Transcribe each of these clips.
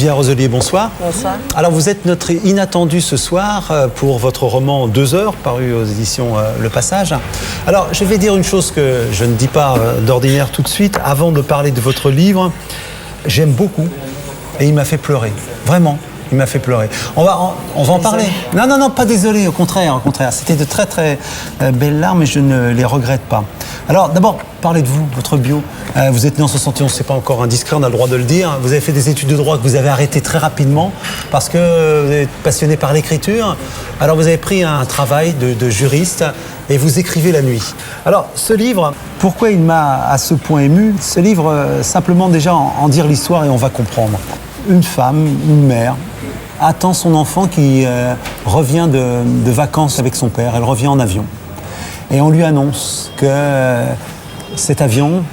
Sylvia Roselier, bonsoir. Bonsoir. Alors vous êtes notre inattendue ce soir pour votre roman 2 heures, paru aux éditions Le Passage. Alors je vais dire une chose que je ne dis pas d'ordinaire tout de suite, avant de parler de votre livre. J'aime beaucoup et il m'a fait pleurer, vraiment. Il m'a fait pleurer. On va en parler. Non, pas désolé, au contraire. C'était de très très belles larmes et je ne les regrette pas. Alors d'abord, parlez de vous, votre bio. Vous êtes né en 71, c'est pas encore indiscret, on a le droit de le dire. Vous avez fait des études de droit que vous avez arrêtées très rapidement parce que vous êtes passionné par l'écriture. Alors vous avez pris un travail de juriste et vous écrivez la nuit. Alors ce livre, pourquoi il m'a à ce point ému? Ce livre, simplement déjà en dire l'histoire et on va comprendre. Une femme, une mère, attend son enfant qui revient de vacances avec son père. Elle revient en avion. Et on lui annonce que cet avion,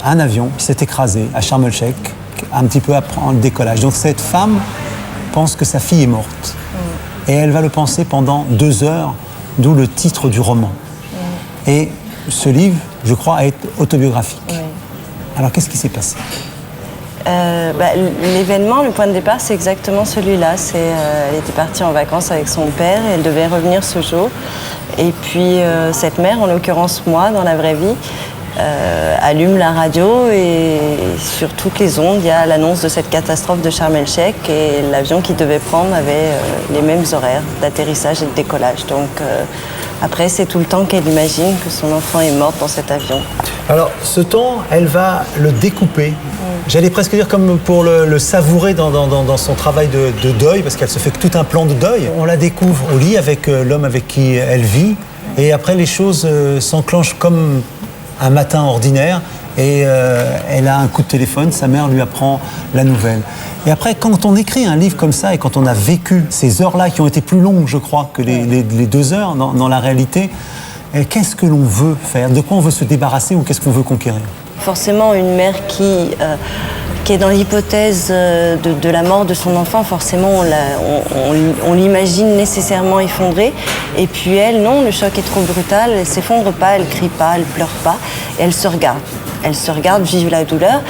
un avion, s'est écrasé à Sharm el-Sheikh, un petit peu après le décollage. Donc cette femme pense que sa fille est morte. Et elle va le penser pendant 2 heures, d'où le titre du roman. Et ce livre, je crois, est autobiographique. Alors qu'est-ce qui s'est passé ? L'événement, le point de départ, c'est exactement celui-là. Elle était partie en vacances avec son père et elle devait revenir ce jour. Et puis cette mère, en l'occurrence moi, dans la vraie vie, allume la radio et sur toutes les ondes, il y a l'annonce de cette catastrophe de Sharm el-Sheikh et l'avion qu'il devait prendre avait les mêmes horaires d'atterrissage et de décollage. Donc après, c'est tout le temps qu'elle imagine que son enfant est mort dans cet avion. Alors, ce temps, elle va le découper. J'allais presque dire comme pour le savourer dans son travail de deuil, parce qu'elle se fait tout un plan de deuil. On la découvre au lit avec l'homme avec qui elle vit. Et après, les choses s'enclenchent comme un matin ordinaire. Et elle a un coup de téléphone, sa mère lui apprend la nouvelle. Et après, quand on écrit un livre comme ça et quand on a vécu ces heures-là qui ont été plus longues, je crois, que les 2 heures dans la réalité, qu'est-ce que l'on veut faire? De quoi on veut se débarrasser ou qu'est-ce qu'on veut conquérir? Forcément, une mère qui est dans l'hypothèse de la mort de son enfant, forcément, on l'imagine nécessairement effondrée. Et puis elle, non, le choc est trop brutal, elle ne s'effondre pas, elle ne crie pas, elle ne pleure pas, et elle se regarde. Elle se regarde vivre la douleur.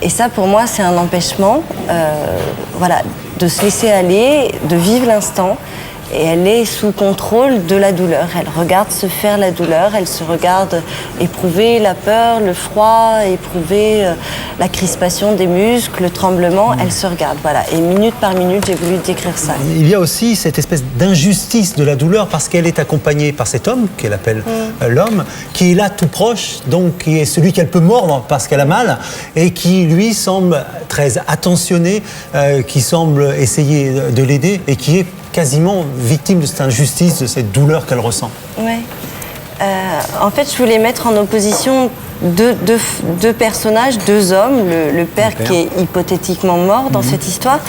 Et ça, pour moi, c'est un empêchement de se laisser aller, de vivre l'instant. Et elle est sous contrôle de la douleur. Elle regarde se faire la douleur, elle se regarde éprouver la peur, le froid, éprouver la crispation des muscles, le tremblement. Elle se regarde, voilà. Et minute par minute, j'ai voulu décrire ça. Il y a aussi cette espèce d'injustice de la douleur parce qu'elle est accompagnée par cet homme, qu'elle appelle l'homme, qui est là tout proche, donc qui est celui qu'elle peut mordre parce qu'elle a mal, et qui, lui, semble très attentionné, qui semble essayer de l'aider et qui est quasiment victime de cette injustice, de cette douleur qu'elle ressent. Ouais. En fait, je voulais mettre en opposition deux personnages, 2 hommes, le père qui est hypothétiquement mort dans cette histoire,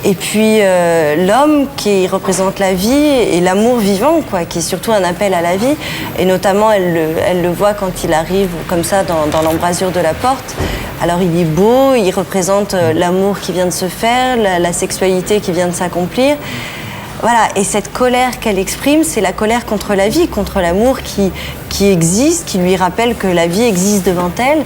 et puis l'homme qui représente la vie et l'amour vivant, quoi, qui est surtout un appel à la vie. Et notamment, elle le voit quand il arrive comme ça dans l'embrasure de la porte. Alors il est beau, il représente l'amour qui vient de se faire, la sexualité qui vient de s'accomplir. Voilà, et cette colère qu'elle exprime, c'est la colère contre la vie, contre l'amour qui existe, qui lui rappelle que la vie existe devant elle.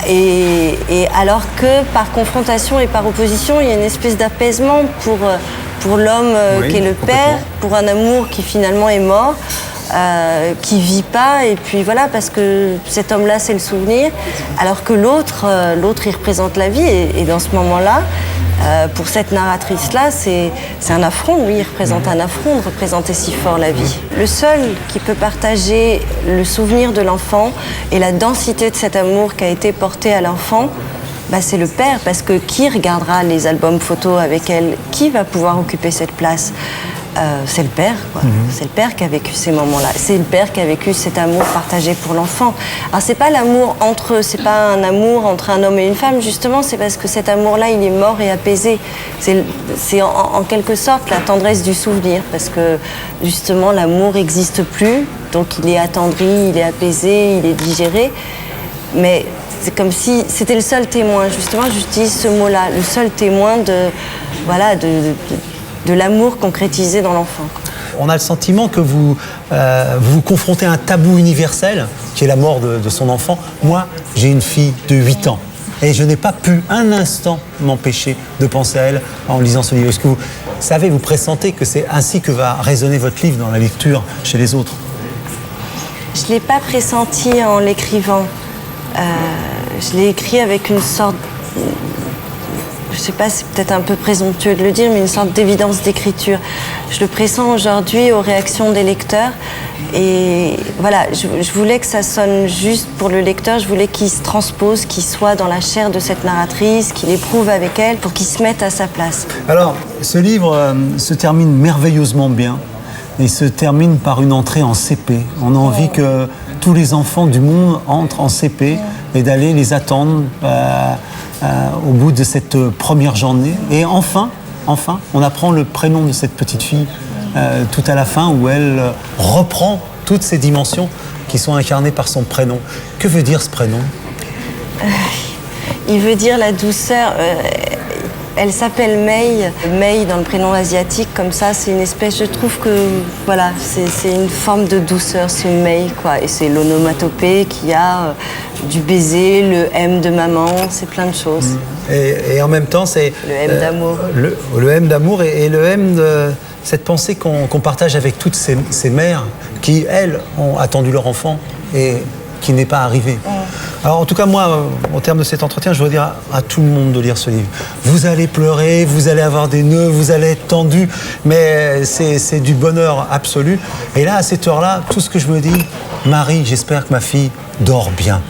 Et alors que par confrontation et par opposition, il y a une espèce d'apaisement pour l'homme qui est le père, pour un amour qui finalement est mort, qui vit pas. Et puis voilà, parce que cet homme-là, c'est le souvenir, alors que l'autre, il représente la vie. Et dans ce moment-là, pour cette narratrice-là, c'est un affront, lui, il représente un affront de représenter si fort la vie. Le seul qui peut partager le souvenir de l'enfant et la densité de cet amour qui a été porté à l'enfant, c'est le père, parce que qui regardera les albums photos avec elle? Qui va pouvoir occuper cette place? C'est le père, quoi. C'est le père qui a vécu ces moments-là. C'est le père qui a vécu cet amour partagé pour l'enfant. Alors c'est pas l'amour entre eux, c'est pas un amour entre un homme et une femme, justement, c'est parce que cet amour-là, il est mort et apaisé. C'est en quelque sorte la tendresse du souvenir, parce que justement l'amour n'existe plus, donc il est attendri, il est apaisé, il est digéré. Mais c'est comme si c'était le seul témoin, justement, j'utilise ce mot-là, le seul témoin de l'amour concrétisé dans l'enfant. On a le sentiment que vous vous confrontez à un tabou universel, qui est la mort de son enfant. Moi, j'ai une fille de 8 ans. Et je n'ai pas pu un instant m'empêcher de penser à elle en lisant ce livre. Est-ce que vous savez, vous pressentez que c'est ainsi que va résonner votre livre dans la lecture chez les autres? Je ne l'ai pas pressenti en l'écrivant. Je l'ai écrit avec une sorte, je ne sais pas, c'est peut-être un peu présomptueux de le dire, mais une sorte d'évidence d'écriture. Je le pressens aujourd'hui aux réactions des lecteurs. Et voilà, je voulais que ça sonne juste pour le lecteur. Je voulais qu'il se transpose, qu'il soit dans la chair de cette narratrice, qu'il éprouve avec elle, pour qu'il se mette à sa place. Alors, ce livre se termine merveilleusement bien. Et se termine par une entrée en CP. On a envie que tous les enfants du monde entrent en CP et d'aller les attendre au bout de cette première journée. Et enfin, on apprend le prénom de cette petite fille tout à la fin, où elle reprend toutes ces dimensions qui sont incarnées par son prénom. Que veut dire ce prénom? Il veut dire la douceur. Elle s'appelle Mei. Mei dans le prénom asiatique, comme ça, c'est une espèce, je trouve que, voilà, c'est une forme de douceur, c'est une Mei, quoi. Et c'est l'onomatopée qui a du baiser, le M de maman, c'est plein de choses. Et en même temps, c'est... Le M d'amour. Le M d'amour et le M de cette pensée qu'on partage avec toutes ces mères qui, elles, ont attendu leur enfant et qui n'est pas arrivé. Alors en tout cas, moi, au terme de cet entretien, je voudrais dire à tout le monde de lire ce livre. Vous allez pleurer, vous allez avoir des nœuds, vous allez être tendu, mais c'est du bonheur absolu. Et là, à cette heure-là, tout ce que je me dis, Marie, j'espère que ma fille dort bien,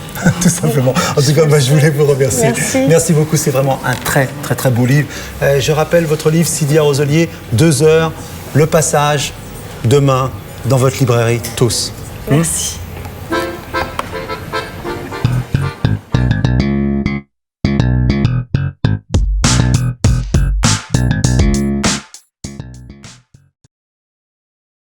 tout simplement. En tout cas, je voulais vous remercier. Merci beaucoup, c'est vraiment un très, très, très beau livre. Je rappelle votre livre, Sylvia Roselier, 2 heures, Le Passage, demain, dans votre librairie, tous. Merci.